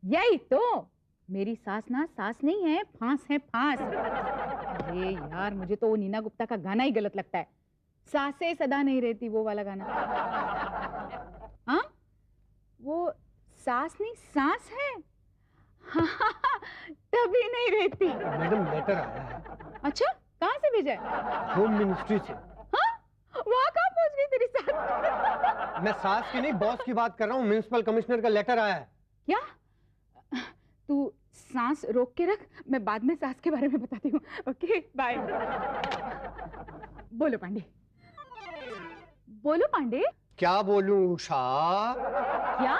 यही तो, मेरी सास ना सास नहीं है, फांस है फांस। अरे यार, मुझे तो वो नीना गुप्ता का गाना ही गलत लगता है, सासें सदा नहीं रहती, वो वाला गाना। हाँ, वो सास नहीं सांस है। हाँ, तभी नहीं रहती। मैडम लेटर आया है। अच्छा, कहाँ से भेजा है? होम मिनिस्ट्री से। हाँ, वहाँ कहाँ पहुँच गई तेरी सास? मैं सास की नहीं, बॉस की बात कर रहा हूँ। म्युनिसिपल कमिश्नर का लेटर आया है। क्या? तू सांस रोक के रख, मैं बाद में सास के बारे में बताती हूँ। Okay, bye. बोलो पांडे, बोलो पांडे। क्या बोलूं उषा? क्या?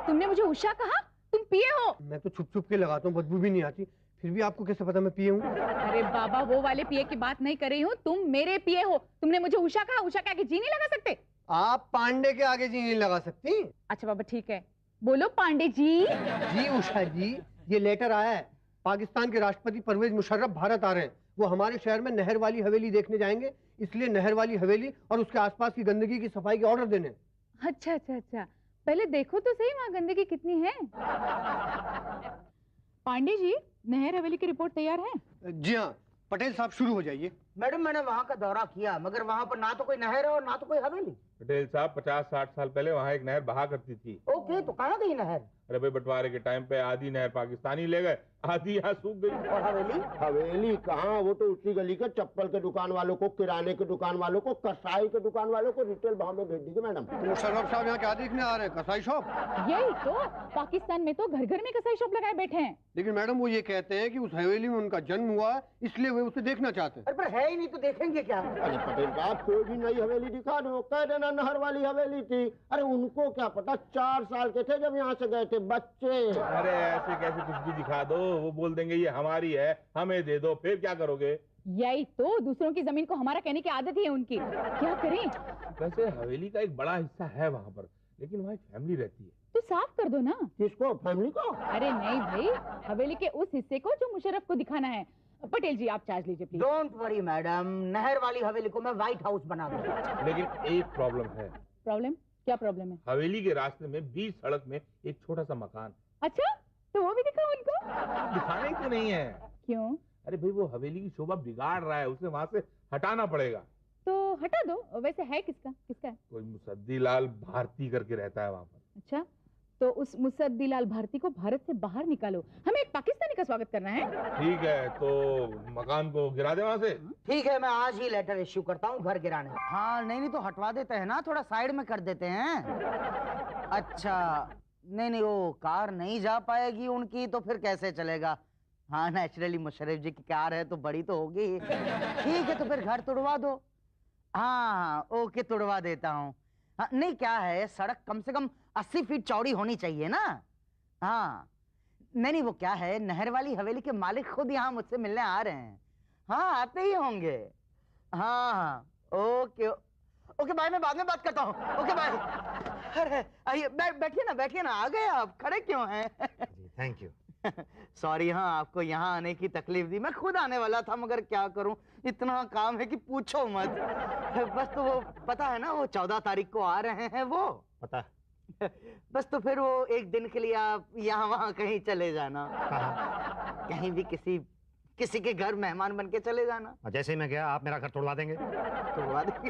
तुमने मुझे उषा कहा? तुम पिए हो? मैं तो छुप छुप के लगाता हूँ, बदबू भी नहीं आती। फिर भी आपको कैसे पता मैं पिए हूँ? अरे बाबा, वो वाले पिए की बात नहीं कर रही हूँ, तुम मेरे पिए हो। तुमने मुझे उषा कहा, उषा के आगे जी नहीं लगा सकते? आप पांडे के आगे जी नहीं लगा सकती। अच्छा बाबा ठीक है, बोलो पांडे जी। जी उषा जी, ये लेटर आया है। पाकिस्तान के राष्ट्रपति परवेज मुशर्रफ भारत आ रहे हैं। वो हमारे शहर में नहर वाली हवेली देखने जाएंगे, इसलिए नहर वाली हवेली और उसके आसपास की गंदगी की सफाई के ऑर्डर देने। अच्छा अच्छा अच्छा, पहले देखो तो सही वहाँ गंदगी कितनी है। पांडे जी, नहर हवेली की रिपोर्ट तैयार है? जी हाँ, पटेल साहब शुरू हो जाइए। मैडम, मैंने वहाँ का दौरा किया, मगर वहाँ पर ना तो कोई नहर है और ना तो कोई हवेली। पटेल साहब, 50-60 साल पहले वहाँ एक नहर बहा करती थी। ओके, तो कहाँ गई नहर? अरे भाई, बंटवारे के टाइम पे आधी नहर पाकिस्तानी ले गए, आधी यहाँ सूख गई। और हवेली? हवेली कहाँ, वो तो उसी गली के चप्पल के दुकान वालों को, किराने के दुकान वालों को, कसाई के दुकान वालों को रिटेल भाव में भेज दीजिए मैडम। तो मुशर्रफ साहब यहाँ क्या देखने आ रहे हैं? कसाई शॉप? यही तो, पाकिस्तान में तो घर घर में कसाई शॉप लगाए बैठे हैं। लेकिन मैडम वो ये कहते हैं कि उस हवेली में उनका जन्म हुआ है, इसलिए वे उसे देखना चाहते हैं। अरे पर है ही नहीं तो देखेंगे क्या? अरे पटेल साहब, कोई भी नई हवेली दिखा दो, कह देना नहर वाली हवेली थी। अरे उनको क्या पता, 4 साल के थे जब यहाँ से गए थे बच्चे। अरे ऐसे कैसे कुछ भी दिखा दो, वो बोल देंगे ये हमारी है, हमें दे दो, फिर क्या करोगे? यही तो, दूसरों की जमीन को हमारा कहने की आदत ही है उनकी, क्या करें? वैसे हवेली का एक बड़ा हिस्सा है वहाँ पर, लेकिन वहाँ एक फैमिली रहती है। तो साफ कर दो ना। किसको, फैमिली को? अरे नहीं भाई, हवेली के उस हिस्से को जो मुशर्रफ को दिखाना है। पटेल जी, आप चार्ज लीजिए प्लीज। डोंट वरी मैडम, नहर वाली हवेली को मैं व्हाइट हाउस बना दूंगा। लेकिन एक प्रॉब्लम है। प्रॉब्लम? क्या प्रॉब्लम है? हवेली के रास्ते में बीच सड़क में एक छोटा सा मकान। अच्छा, तो वो भी दिखाओ उनको। दिखाने को नहीं है। क्यों? अरे भाई, वो हवेली की शोभा बिगाड़ रहा है, उसे वहाँ से हटाना पड़ेगा। तो हटा दो। वैसे है किसका, किसका है? कोई मुसद्दीलाल भारती करके रहता है वहाँ पर। अच्छा, तो उस मुसद्दीलाल भारती को भारत से बाहर निकालो, हमें एक पाकिस्तानी का स्वागत करना है। ठीक है, तो मकान को गिरा दे वहाँ से। ठीक है, मैं आज ही लेटर इश्यू करता हूँ घर गिराने। हाँ नहीं तो हटवा देते हैं ना, थोड़ा साइड में कर देते हैं। अच्छा, नहीं वो कार नहीं जा पाएगी उनकी, तो फिर कैसे चलेगा? हाँ नेचुरली मुशर्रफ जी की कार है तो बड़ी तो होगी। ठीक है, तो फिर घर तुड़वा दो। हाँ ओके, तुड़वा देता हूँ। हाँ, नहीं क्या है, सड़क कम से कम 80 फीट चौड़ी होनी चाहिए ना। हाँ नहीं वो क्या है, नहर वाली हवेली के मालिक खुद यहाँ मुझसे मिलने आ रहे हैं। हाँ आते ही होंगे। हाँ ओके ओके बाय, मैं बाद में बात करता हूँ। Okay bye. अरे आइए, बैठिए ना, आ गए आप, खड़े क्यों हैं? Thank you. सॉरी, हाँ आपको यहाँ आने की तकलीफ दी। मैं खुद आने वाला था, मगर क्या करूं, इतना काम है कि पूछो मत। बस तो वो पता है ना, वो 14 तारीख को आ रहे हैं वो। पता। बस तो फिर वो एक दिन के लिए आप यहाँ वहाँ कहीं चले जाना। कहाँ? कहीं भी किसी के घर मेहमान बन के चले जाना। जैसे ही मैं गया आप मेरा घर तोड़वा देंगे? तोड़वा देंगे?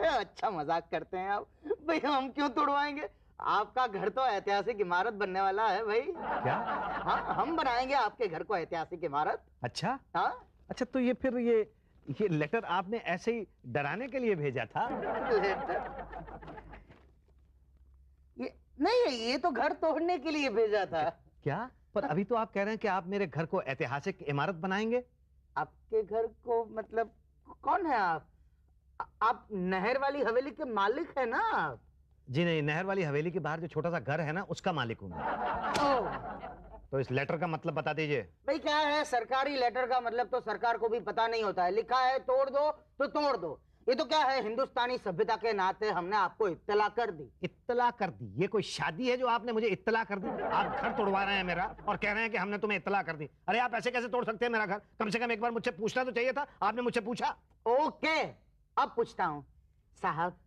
अच्छा मजाक करते हैं आप। भाई हम क्यों तोड़वाएंगे, आपका घर तो ऐतिहासिक इमारत बनने वाला है भाई। क्या? हाँ, हम बनाएंगे आपके घर को ऐतिहासिक इमारत। अच्छा। हाँ अच्छा, तो ये फिर ये लेटर आपने ऐसे ही डराने के लिए भेजा था? लेटर? ये नहीं, ये तो घर तोड़ने के लिए भेजा था। क्या? पर अभी तो आप कह रहे हैं कि आप मेरे घर को ऐतिहासिक इमारत बनाएंगे। आपके घर को मतलब कौन है आप नहर वाली हवेली के मालिक है ना आप? जी नहीं, नहर वाली हवेली के बाहर जो छोटा सा घर है ना, उसका मालिक हूँ मैं। तो इस लेटर का मतलब बता दीजिए। भाई क्या है, सरकारी लेटर का मतलब तो सरकार को भी पता नहीं होता है। लिखा है तोड़ दो तो तोड़ दो। ये तो क्या है, हिंदुस्तानी सभ्यता के नाते हमने आपको इत्तला कर दी। इत्तला कर दी? ये कोई शादी है जो आपने मुझे इत्तला कर दी? आप घर तोड़वा रहे हैं मेरा और कह रहे हैं कि हमने तुम्हें इत्तला कर दी। अरे आप ऐसे कैसे तोड़ सकते हैं मेरा घर? कम से कम एक बार मुझसे पूछना तो चाहिए था। आपने मुझसे पूछा? ओके, अब पूछता हूँ साहब,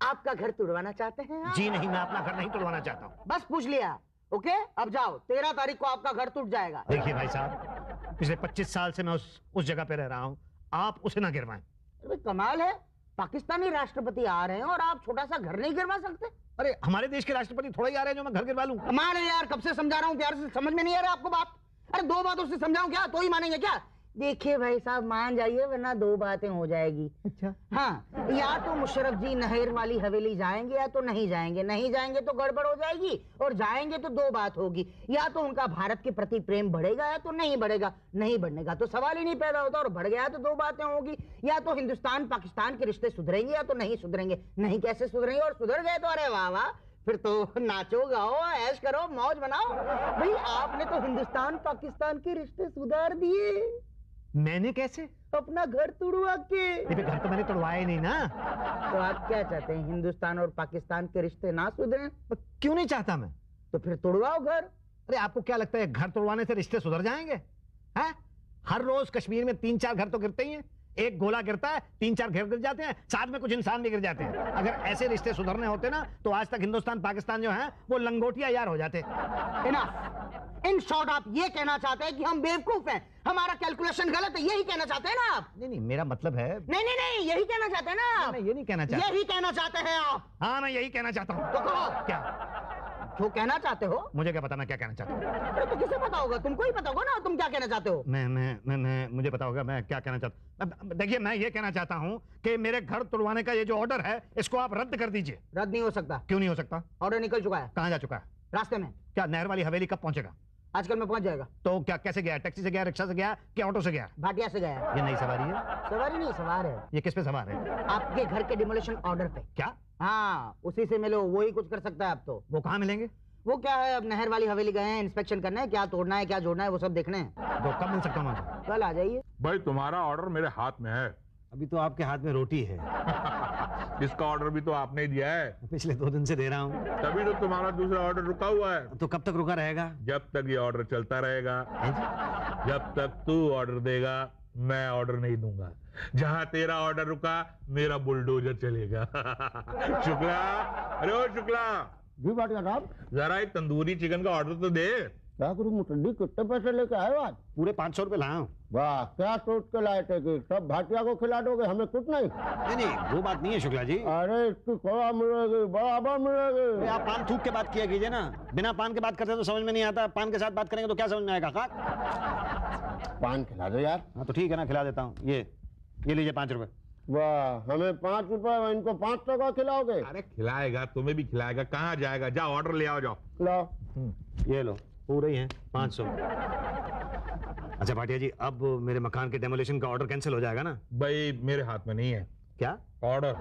आपका घर तुड़वाना चाहते हैं आप? जी नहीं, मैं अपना घर नहीं तुड़वाना चाहता हूँ। बस पूछ लिया। ओके, अब जाओ, 13 तारीख को आपका घर टूट जाएगा। देखिए भाई साहब, पिछले 25 साल से मैं उस जगह पे रह रहा हूँ, आप उसे ना गिरवाएं। अरे कमाल है, पाकिस्तानी राष्ट्रपति आ रहे हैं और आप छोटा सा घर नहीं गिरवा सकते? अरे हमारे देश के राष्ट्रपति थोड़ा ही आ रहे हैं जो मैं घर गिरवा लूं। कमाल है यार, कब से समझा रहा हूँ प्यार से, समझ में नहीं आ रहा आपको बात? अरे 2 बातों से समझाऊं क्या, तो ही मानेंगे क्या? देखिए भाई साहब, मान जाइए वरना 2 बातें हो जाएगी। अच्छा, हाँ, या तो मुशर्रफ जी नहर वाली हवेली जाएंगे या तो नहीं जाएंगे। नहीं जाएंगे तो गड़बड़ हो जाएगी, और जाएंगे तो 2 बात होगी, या तो उनका भारत के प्रति प्रेम बढ़ेगा या तो नहीं बढ़ेगा। नहीं बढ़ने का तो सवाल ही नहीं पैदा होता, और बढ़ गया तो 2 बातें होगी, या तो हिंदुस्तान पाकिस्तान के रिश्ते सुधरेंगे या तो नहीं सुधरेंगे। नहीं कैसे सुधरेंगे, और सुधर गए तो अरे वाह वाह, फिर तो नाचो गाओ ऐश करो मौज बनाओ। भाई आपने तो हिंदुस्तान पाकिस्तान के रिश्ते सुधार दिए। मैंने कैसे? अपना घर तुड़वा के। घर तो मैंने तोड़वाया ही नहीं ना। तो आप क्या चाहते हैं, हिंदुस्तान और पाकिस्तान के रिश्ते ना सुधरें? क्यों नहीं चाहता मैं? तो फिर तुड़वाओ घर। अरे आपको क्या लगता है घर तोड़वाने से रिश्ते सुधर जाएंगे? हैं? हर रोज कश्मीर में 3-4 घर तो गिरते ही हैं। एक गोला गिरता है, 3-4 घर गिर जाते हैं, साथ में कुछ इंसान भी गिर जाते हैं। अगर ऐसे रिश्ते सुधरने होते ना तो आज तक हिंदुस्तान पाकिस्तान जो है वो लंगोटिया यार हो जाते। इन शॉर्ट आप ये कहना चाहते हैं कि हम बेवकूफ हैं, हमारा कैलकुलेशन गलत है, यही कहना चाहते हैं ना आप? नहीं, मेरा मतलब है। नहीं, यही कहना चाहते हैं ना आप? मैं ये नहीं कहना चाहता। यही कहना चाहते हैं आप? हाँ, मैं यही कहना चाहता हूँ। तो कहो क्या? जो कहना चाहते हो। मुझे क्या पता मैं क्या कहना चाहता हूँ? अरे तो किसे पता होगा, तुमको ही पता होगा ना तुम क्या कहना चाहते हो। मैं मुझे पता होगा मैं क्या कहना चाहता हूँ। देखिए, मैं ये कहना चाहता हूँ कि मेरे घर तोड़वाने का ये जो ऑर्डर है इसको आप रद्द कर दीजिए। रद्द नहीं हो सकता। क्यों नहीं हो सकता? ऑर्डर निकल चुका है। कहाँ जा चुका है? रास्ते में। क्या नहर वाली हवेली कब पहुंचेगा? आजकल में पहुंच जाएगा। तो क्या कैसे गया? टैक्सी से गया, रिक्शा से गया, क्या ऑटो से गया? भाटिया से गया। ये नई सवारी है? सवारी नहीं, सवार है। ये किस पे सवार है? आपके घर के डिमोलिशन ऑर्डर पे। क्या? हाँ, उसी से मिलो, वो ही कुछ कर सकता है अब तो। वो कहाँ मिलेंगे? वो क्या है, अब नहर वाली हवेली गए हैं, इंस्पेक्शन करना है, क्या तोड़ना है क्या जोड़ना है वो सब देखने हैं। तो कब मिल सकता हूँ मुझे? कल आ जाइए। भाई तुम्हारा ऑर्डर मेरे हाथ में है। अभी तो आपके हाथ में रोटी है। इसका ऑर्डर भी तो आपने ही दिया है। पिछले 2 दिन से दे रहा हूँ। तभी तो तुम्हारा दूसरा ऑर्डर रुका हुआ है। तो कब तक रुका रहेगा? जब तक ये ऑर्डर चलता रहेगा। जब तक तू ऑर्डर देगा मैं ऑर्डर नहीं दूंगा। जहां तेरा ऑर्डर रुका मेरा बुलडोजर चलेगा। शुक्ला, अरे ओ शुक्ला, जी भाटिया साहब। जरा एक तंदूरी चिकन का ऑर्डर तो दे। क्या करूँ मुटंडी, कितने पैसे लेके आए हो आज? पूरे 500 रुपए लाया हूँ। वाह, क्या सोच के लाए थे कि सब भाटिया को खिला दोगे, हमें कुछ नहीं? नहीं, वो बात नहीं है शुक्ला जी। अरे इसकी थोड़ा मिलेगी, बराबर मिलेगी। आप पान थूक के बात किया कीजिए ना। बिना पान के बात करते तो समझ में नहीं आता, पान के साथ बात करेंगे तो क्या समझ में आएगा? पान खिला दो यार। हाँ तो ठीक है ना, खिला देता हूँ। ये लीजिए 5 रुपए। वाह, हमें 5 रुपए, इनको 500 का खिलाओगे? अरे खिलाएगा, तुम्हें भी खिलाएगा। कहाँ जाएगा? जाओ ऑर्डर ले आओ, जाओ। लाओ। ये लो, पूरे ही हैं 500। अच्छा भाटिया जी, अब मेरे मकान के डेमोलिशन का ऑर्डर कैंसिल हो जाएगा ना? भाई मेरे हाथ में नहीं है क्या ऑर्डर।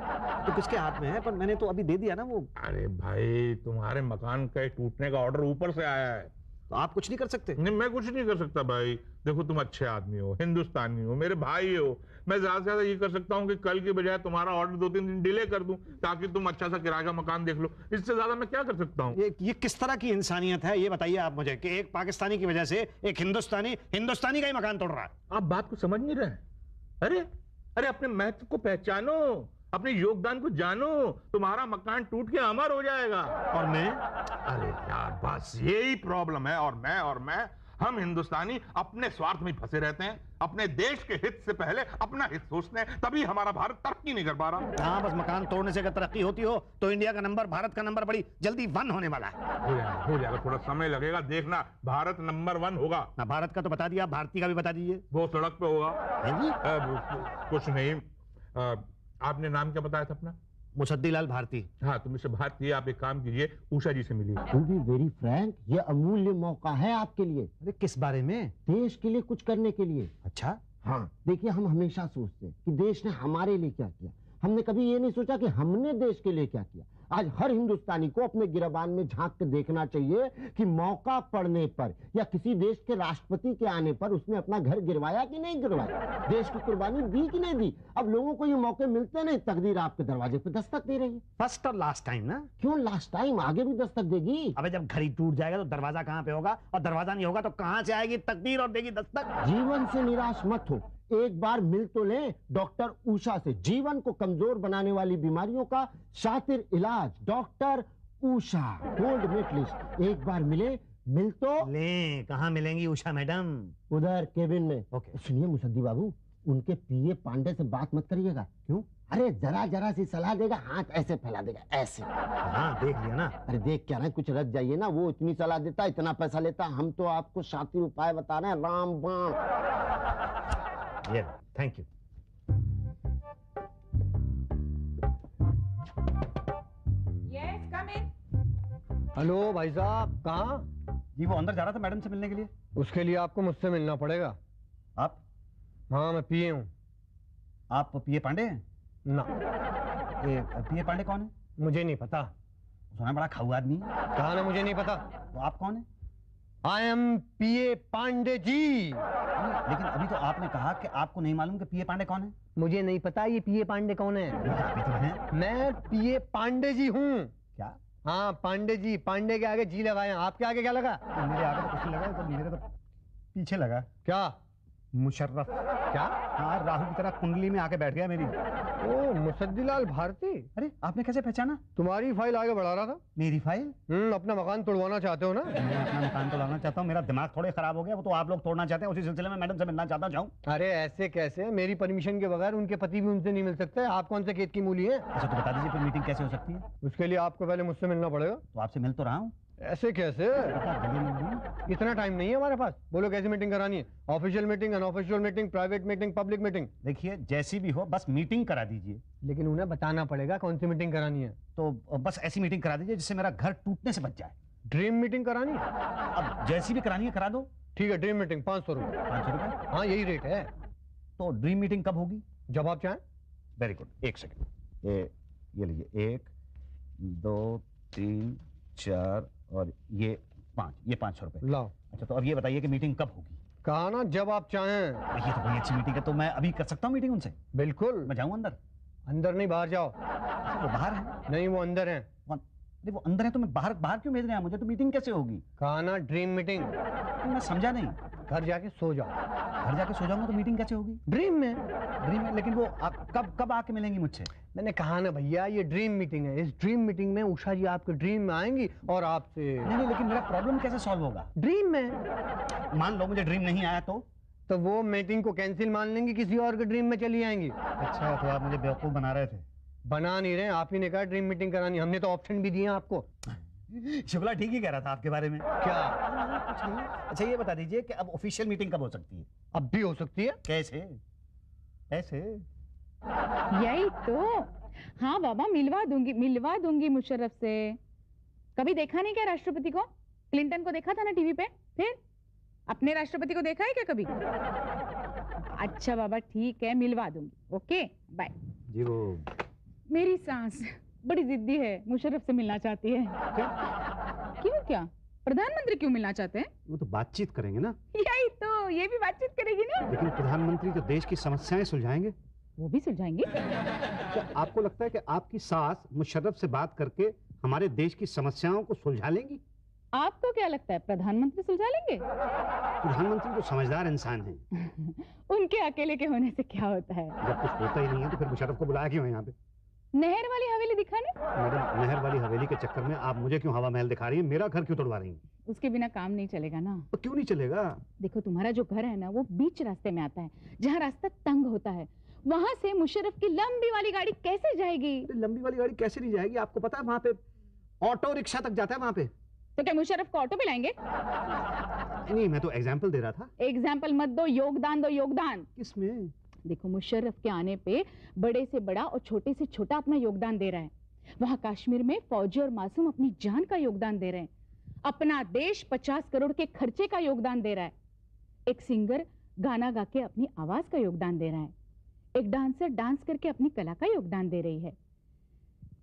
तो किसके हाथ में है? पर मैंने तो अभी दे दिया ना वो। अरे भाई, तुम्हारे मकान के टूटने का ऑर्डर ऊपर से आया है। तो आप कुछ नहीं कर सकते? नहीं, मैं कुछ नहीं कर सकता भाई। देखो, तुम अच्छे आदमी हो, हिंदुस्तानी हो, मेरे भाई हो। मैं ज्यादा से ज्यादा ये कर सकता हूँ कि कल की बजाय तुम्हारा ऑर्डर 2-3 दिन डिले कर दूं, ताकि तुम अच्छा सा किराए का मकान देख लो। इससे ज्यादा मैं क्या कर सकता हूँ? ये किस तरह की इंसानियत है ये बताइए आप मुझे, कि एक पाकिस्तानी की वजह से एक हिंदुस्तानी का ही मकान तोड़ रहा है। आप बात को समझ नहीं रहे। अरे अपने महत्व को पहचानो, अपने योगदान को जानो। तुम्हारा मकान टूट के अमर हो जाएगा। और मैं? अरे यार, बस यही प्रॉब्लम है। और मैं हम हिंदुस्तानी अपने स्वार्थ में फंसे रहते हैं। अपने देश के हित से पहले अपना हित सोचते हैं, तभी हमारा भारत तरक्की नहीं कर पा रहा। हाँ, बस मकान तोड़ने से अगर तरक्की होती हो तो इंडिया का नंबर, भारत का नंबर बड़ी जल्दी 1 होने वाला है। हो जाएगा, थोड़ा समय लगेगा, देखना। भारत नंबर 1 होगा। ना भारत का तो बता दिया, भारतीय का भी बता दीजिए। वो सड़क पे होगा। है जी? कुछ नहीं। आपने नाम क्या बताया था अपना? मुसद्दीलाल भारती। हाँ, तुम इससे बात की। आप एक काम कीजिए, उषा जी से मिलिए। टू बी वेरी फ्रैंक, ये अमूल्य मौका है आपके लिए, अरे किस बारे में? देश के लिए कुछ करने के लिए। अच्छा। हाँ, देखिए, हम हमेशा सोचते हैं कि देश ने हमारे लिए क्या किया। हमने कभी ये नहीं सोचा कि हमने देश के लिए क्या किया। आज हर हिंदुस्तानी को अपने गिरबान में झांक कर देखना चाहिए कि मौका पड़ने पर या किसी देश के राष्ट्रपति के आने पर उसने अपना घर गिरवाया कि नहीं गिरवाया, देश की कुर्बानी दी कि नहीं दी। अब लोगों को ये मौके मिलते नहीं, तकदीर आपके दरवाजे पे दस्तक दे रही है। फर्स्ट और लास्ट टाइम ना? क्यों लास्ट टाइम, आगे भी दस्तक देगी। अबे जब घर ही टूट जाएगा तो दरवाजा कहाँ पे होगा, और दरवाजा नहीं होगा तो कहाँ से आएगी तकदीर और देगी दस्तक। जीवन से निराश मत हो, एक बार मिल तो ले डॉक्टर उषा से। जीवन को कमजोर बनाने वाली बीमारियों का शातिर इलाज, डॉक्टर उषा, गोल्ड मेडलिस्ट। एक बार मिले मिल तो ले, कहाँ मिलेंगी उषा मैडम? उधर केबिन में। ओके। सुनिए मुसद्दी बाबू, उनके पीए पांडे से बात मत करिएगा। क्यों? अरे जरा जरा सी सलाह देगा, हाथ ऐसे फैला देगा, ऐसे। हाँ देख लिया ना। अरे देख क्या ना, कुछ रख जाइए ना, वो इतनी सलाह देता, इतना पैसा लेता, हम तो आपको शातिर उपाय बता रहे हैं, रामबाण। ये thank you. Yes come in. Hello भाई साहब, कहाँ? जी वो अंदर जा रहा था मैडम से मिलने के लिए। उसके लिए आपको मुझसे मिलना पड़ेगा। आप? हाँ मैं पीए हूँ। आप पीए पांडे हैं? ना, ये पीए पांडे कौन है? मुझे नहीं पता। सुना बड़ा खाऊ आदमी है। कहा ना मुझे नहीं पता। तो आप कौन है? आई एम पीए पांडे जी। नहीं, लेकिन अभी तो आपने कहा कि आपको नहीं मालूम कि पीए पांडे कौन है। मुझे नहीं पता ये पीए पांडे कौन है। अभी तो हैं। मैं पीए पांडे जी हूँ। क्या? हाँ पांडे जी, पांडे के आगे जी लगाए हैं। आपके आगे क्या लगा? तो मेरे आगे तो कुछ नहीं लगा, तो मेरे तो पीछे लगा। क्या? मुशर्रफ। क्या? हाँ, राहु की तरह कुंडली में आके बैठ गया मेरी। ओ मुसद्दीलाल भारती, अरे आपने कैसे पहचाना? तुम्हारी फाइल आगे बढ़ा रहा था। मेरी फाइल? अपना मकान तोड़वाना चाहते हो ना? मैं अपना मकान तोड़ना चाहता हूँ, मेरा दिमाग थोड़े खराब हो गया, वो तो आप लोग तोड़ना चाहते हैं। उसी सिलसिले में मैडम से मिलना चाहता हूँ। अरे ऐसे कैसे? मेरी परमिशन के बगैर उनके पति भी उनसे नहीं मिल सकते। आप कौन से खेत की मूली हैं? अच्छा तो बता दीजिए फिर मीटिंग कैसे हो सकती है? उसके लिए आपको पहले मुझसे मिलना पड़ेगा। तो आपसे मिल तो रहा हूँ। ऐसे कैसे? पता गले मिल लूँ। इतना टाइम नहीं है हमारे पास। बोलो कैसी मीटिंग करानी है? Official meeting, unofficial meeting, private meeting, public meeting? देखिए जैसी भी हो बस मीटिंग करा दीजिए। लेकिन उन्हें बताना पड़ेगा कौन सी मीटिंग करानी है। तो बस ऐसी मीटिंग करा दीजिए जिससे मेरा घर टूटने से बच जाए। ड्रीम मीटिंग करानी है? अब जैसी भी करानी है करा दो। ठीक है, ड्रीम मीटिंग 500 रुपये। 500 रुपए? हाँ यही रेट है। तो ड्रीम मीटिंग कब होगी? जब आप चाहें। वेरी गुड, एक सेकंड। ये लीजिए, 1 2 3 4 और ये 5, ये 500 रुपए। लाओ। अच्छा तो अब ये बताइए कि मीटिंग कब होगी? कहा ना जब आप चाहें। ये तो बड़ी अच्छी मीटिंग है, तो मैं अभी कर सकता हूँ मीटिंग उनसे? बिल्कुल। मैं जाऊँ अंदर? अंदर नहीं, बाहर जाओ। अच्छा, वो बाहर है? नहीं, वो अंदर है। अरे वो अंदर है तो मैं बाहर बाहर क्यों भेज रहे हैं मुझे? तो मीटिंग कैसे होगी? कहा ना ड्रीम मीटिंग। मैं समझा नहीं। घर जाके सो जाओ। घर जाके सो जाऊंगा तो मीटिंग कैसे होगी? ड्रीम में। ड्रीम में? लेकिन वो कब कब आके मिलेंगी मुझसे? मैंने कहा ना भैया, ये ड्रीम मीटिंग है। इस ड्रीम मीटिंग में उषा जी आपके ड्रीम में आएंगी और आपसे। नहीं, लेकिन मेरा प्रॉब्लम कैसे सॉल्व होगा? ड्रीम में। मान लो मुझे ड्रीम नहीं आया तो वो मीटिंग को कैंसिल मान लेंगी, किसी और के ड्रीम में चली आएंगी। अच्छा तो आप मुझे बेवकूफ बना रहे थे? बना नहीं रहे, आप ही ने कहा ड्रीम मीटिंग करानी। हमने तो ऑप्शन भी दिए आपको। शुक्ला ठीक ही कह रहा था आपके बारे में। क्या? कुछ नहीं। अच्छा ये बता दीजिए कि अब ऑफिशियल मीटिंग कब हो सकती है? अब भी हो सकती है। कैसे? ऐसे? यही तो। हाँ बाबा, मिलवा दूंगी मुशर्रफ से। कभी देखा नहीं क्या राष्ट्रपति को? क्लिंटन को देखा था ना टीवी पे, फिर अपने राष्ट्रपति को देखा है क्या कभी? अच्छा बाबा ठीक है, मिलवा दूंगी। Okay bye. जी वो मेरी सास बड़ी जिद्दी है, मुशर्रफ से मिलना चाहती है। क्यों क्या? प्रधानमंत्री क्यों मिलना चाहते हैं? वो तो बातचीत करेंगे ना। यही तो, ये भी बातचीत करेगी ना। लेकिन प्रधानमंत्री तो देश की समस्याएं सुलझाएंगे। वो भी सुलझाएंगे। क्या आपको लगता है कि आपकी सास मुशर्रफ से बात करके हमारे देश की समस्याओं को सुलझा लेंगी? आपको क्या लगता है प्रधानमंत्री सुलझा लेंगे? प्रधानमंत्री तो समझदार इंसान हैं। उनके अकेले के होने से क्या होता है? जब कुछ होता ही नहीं है तो फिर मुशर्रफ को बुलाया क्यों है यहाँ पे? नहर वाली हवेली दिखाने? मैडम नहर वाली हवेली के चक्कर में आप मुझे क्यों हवा महल दिखा रही हैं? मेरा घर क्यों तोड़वा रही हैं? उसके बिना काम नहीं चलेगा ना। तो क्यों नहीं चलेगा? देखो तुम्हारा जो घर है ना, वो बीच रास्ते में आता है, जहाँ रास्ता तंग होता है। वहां से मुशर्रफ की लंबी वाली गाड़ी कैसे जाएगी? लंबी वाली गाड़ी कैसे नहीं जाएगी? आपको पता है वहाँ पे ऑटो रिक्शा तक जाता है वहाँ पे। तो क्या मुशर्रफ को ऑटो पे लाएंगे? नहीं, मैं तो एग्जाम्पल दे रहा था। एग्जाम्पल मत दो, योगदान दो, योगदान। किसमें? देखो मुशर्रफ के आने पे बड़े से बड़ा और छोटे से छोटा अपना योगदान दे रहा है। वहां कश्मीर में फौजी और मासूम अपनी जान का योगदान दे रहे हैं। अपना देश 50 करोड़ के खर्चे का योगदान दे रहा है। एक सिंगर गाना गा के अपनी आवाज का योगदान दे रहा है। एक डांसर डांस करके अपनी कला का योगदान दे रही है।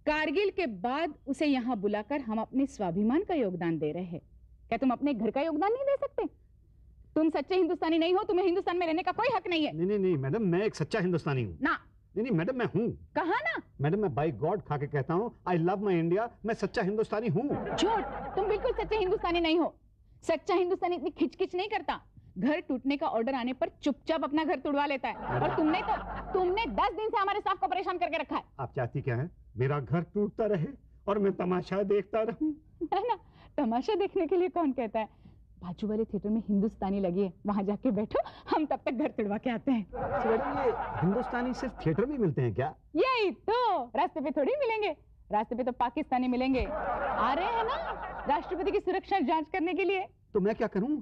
कारगिल के बाद उसे यहाँ बुलाकर हम अपने स्वाभिमान का योगदान दे रहे हैं। क्या तुम अपने घर का योगदान नहीं दे सकते? तुम सच्चे हिंदुस्तानी नहीं हो, तुम्हें हिंदुस्तान में रहने का कोई हक नहीं है। नहीं मैडम, मैं एक सच्चा हिंदुस्तानी हूँ ना। नहीं मैडम, मैं हूँ। कहा ना? मैडम मैं बाय गॉड खा के कहता हूँ, आई लव माई इंडिया। मैं सच्चा हिंदुस्तानी हूँ। झूठ, तुम बिल्कुल सच्चे हिंदुस्तानी नहीं हो। सच्चा हिंदुस्तानी इतनी खिचखिच नहीं करता। घर टूटने का ऑर्डर आने पर चुपचाप अपना घर तुड़वा लेता है। और तुमने 10 दिन से हमारे स्टाफ को परेशान करके रखा है। आप चाहती क्या है? मेरा घर टूटता रहे और मैं तमाशा देखता रहूं? ना, तमाशा देखने के लिए कौन कहता है? बाजू वाले थिएटर में हिंदुस्तानी लगी है, वहां जाके बैठो, हम तब तक घर तुड़वा के आते हैं। मैडम ये हिंदुस्तानी सिर्फ थिएटर में मिलते हैं क्या? यही तो, रास्ते पे थोड़ी मिलेंगे, रास्ते पे तो पाकिस्तानी मिलेंगे। आ रहे हैं ना राष्ट्रपति की सुरक्षा जांच करने के लिए। तो मैं क्या करूं?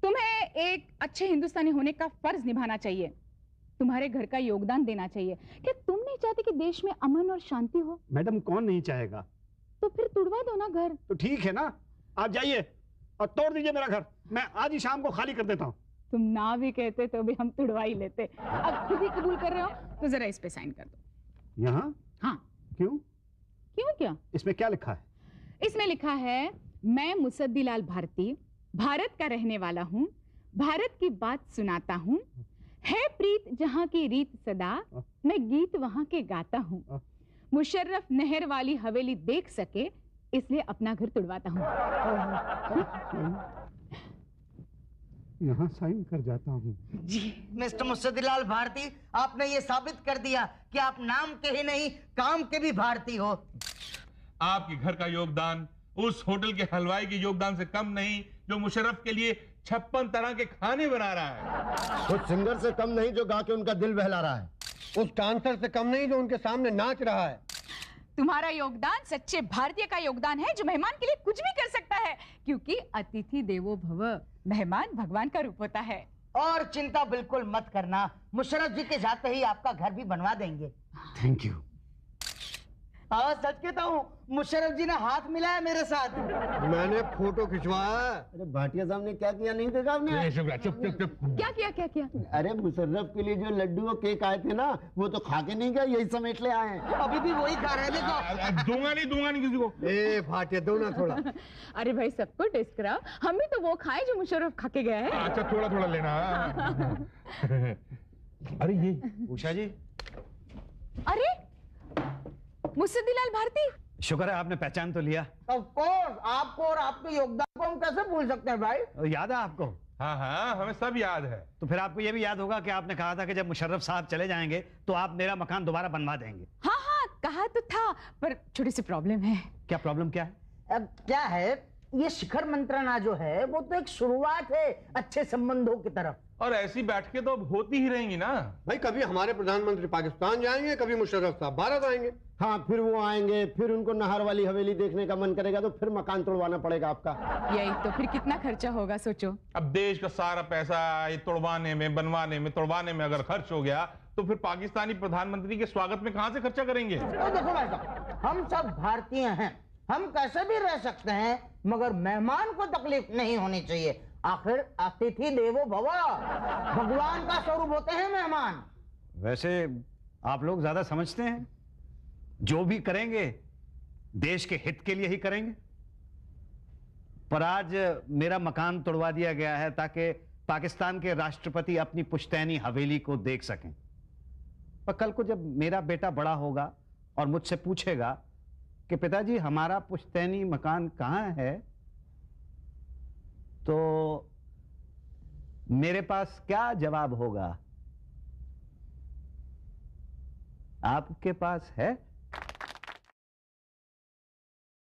तुम्हें एक अच्छे हिंदुस्तानी होने का फर्ज निभाना चाहिए, तुम्हारे घर का योगदान देना चाहिए। क्या तुम नहीं चाहते कि देश में अमन और शांति हो? मैडम कौन नहीं चाहेगा? तो फिर तुड़वा दो ना घर। तो ठीक है ना, आप जाइए और तोड़ दीजिए मेरा घर, मैं आज ही शाम को खाली कर देता हूँ। तुम ना भी कहते तो भी हम तुड़वा ही लेते। अब खुद ही कबूल कर रहे हो तो जरा इस पे साइन कर दो। यहाँ? हाँ। क्यों? क्यों क्या? इसमें क्या लिखा है? इसमें लिखा है, मैं मुसद्दीलाल भारती भारत का रहने वाला हूँ, भारत की बात सुनाता हूँ, है प्रीत जहाँ की रीत सदा, मैं गीत वहाँ के गाता हूँ, मुशर्रफ नहर वाली हवेली देख सके इसलिए अपना घर तुड़वाता हूँ। यहाँ साइन कर जाता हूँ। जी। मिस्टर मुसद्दीलाल भारती, आपने ये साबित कर दिया कि आप नाम के ही नहीं काम के भी भारती हो। आपके घर का योगदान उस होटल के हलवाई के योगदान से कम नहीं जो मुशर्रफ के लिए 56 तरह के खाने बना रहा है। कुछ सिंगर से कम नहीं जो गा के उनका दिल बहला रहा है। उस डांसर से कम नहीं जो उनके सामने नाच रहा है। तुम्हारा योगदान सच्चे भारतीय का योगदान है जो मेहमान के लिए कुछ भी कर सकता है, क्योंकि अतिथि देवो भव, मेहमान भगवान का रूप होता है। और चिंता बिल्कुल मत करना, मुशर्रफ जी के जाते ही आपका घर भी बनवा देंगे। Thank you. हाँ सच कहता हूँ, मुशर्रफ जी ने हाथ मिलाया मेरे साथ। मैंने फोटो खिंचवाया। अरे भाटिया साहब ने क्या किया नहीं देखा आपने? शुक्ला, चुप चुप चुप। क्या किया क्या किया? अरे मुशर्रफ के लिए जो लड्डू और केक आए थे ना, वो तो खा के नहीं गए, यही समेट ले आए हैं। अभी भी वही खा रहे हैं, देखो। दूंगा नहीं किसी को। ए भाटिया दो ना थोड़ा। अरे भाई सबको टेस्ट कराओ, हम भी तो वो खाए जो मुशर्रफ खा के गया है। अच्छा थोड़ा थोड़ा लेना। अरे ये उषा जी, अरे मुसद्दीलाल भारती, शुक्र है आपने पहचान तो लिया। ऑफ कोर्स, आपको और आपके योगदान को हम कैसे भूल सकते हैं भाई? याद है आपको? हाँ हाँ, हमें सब याद है। तो फिर आपको ये भी याद होगा कि आपने कहा था कि जब मुशर्रफ साहब चले जाएंगे तो आप मेरा मकान दोबारा बनवा देंगे। हाँ हाँ कहा तो था, पर छोटी सी प्रॉब्लम है। क्या प्रॉब्लम क्या है? अब क्या है, ये शिखर मंत्रणा जो है वो तो एक शुरुआत है अच्छे संबंधों की तरफ। और ऐसी बैठकें तो अब होती ही रहेंगी ना। भाई कभी हमारे प्रधानमंत्री पाकिस्तान जाएंगे, कभी मुशर्रफ साहब भारत आएंगे। हाँ, फिर वो आएंगे, फिर उनको नहर वाली हवेली देखने का मन करेगा तो फिर मकान तोड़वाना पड़ेगा आपका। यही तो, फिर कितना खर्चा होगा सोचो। अब देश का सारा पैसा ये तोड़वाने में, बनवाने में, तोड़वाने में अगर खर्च हो गया तो फिर पाकिस्तानी प्रधानमंत्री के स्वागत में कहां से खर्चा करेंगे? तो देखो भाई साहब, हम सब भारतीय हैं, हम कैसे भी रह सकते हैं, मगर मेहमान को तकलीफ नहीं होनी चाहिए। आखिर अतिथि देवो भव, भगवान का स्वरूप होते हैं मेहमान। वैसे आप लोग ज्यादा समझते हैं, जो भी करेंगे देश के हित के लिए ही करेंगे। पर आज मेरा मकान तोड़वा दिया गया है ताकि पाकिस्तान के राष्ट्रपति अपनी पुश्तैनी हवेली को देख सकें। पर कल को जब मेरा बेटा बड़ा होगा और मुझसे पूछेगा कि पिताजी हमारा पुश्तैनी मकान कहां है, तो मेरे पास क्या जवाब होगा? आपके पास है?